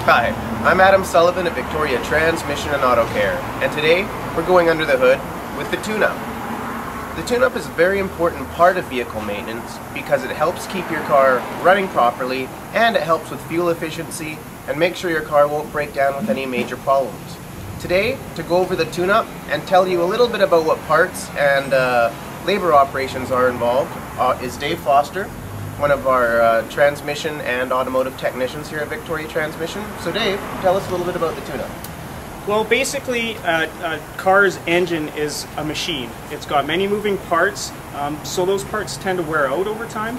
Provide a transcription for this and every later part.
Hi, I'm Adam Sullivan at Victoria Transmission and Auto Care, and today we're going under the hood with the tune-up. The tune-up is a very important part of vehicle maintenance because it helps keep your car running properly and it helps with fuel efficiency and make sure your car won't break down with any major problems. Today, to go over the tune-up and tell you a little bit about what parts and labor operations are involved is Dave Foster, one of our transmission and automotive technicians here at Victoria Transmission. So Dave, tell us a little bit about the tune-up. Well, basically, a car's engine is a machine. It's got many moving parts, so those parts tend to wear out over time,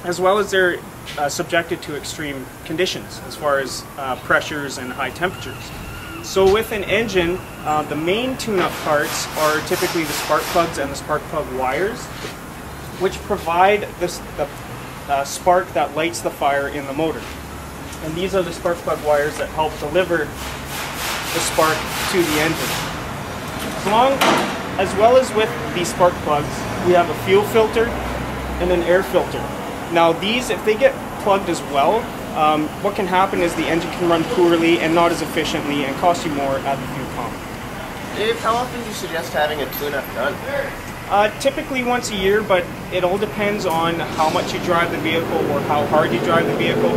as well as they're subjected to extreme conditions as far as pressures and high temperatures. So with an engine, the main tune-up parts are typically the spark plugs and the spark plug wires, which provide the spark that lights the fire in the motor. And these are the spark plug wires that help deliver the spark to the engine. As well as with these spark plugs, we have a fuel filter and an air filter. Now these, if they get plugged as well, what can happen is the engine can run poorly and not as efficiently and cost you more at the fuel pump. Dave, how often do you suggest having a tune-up done? Typically once a year, but it all depends on how much you drive the vehicle or how hard you drive the vehicle.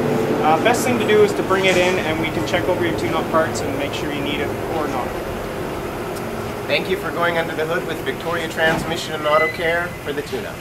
Best thing to do is to bring it in and we can check over your tune-up parts and make sure you need it or not. Thank you for going under the hood with Victoria Transmission and Auto Care for the tune-up.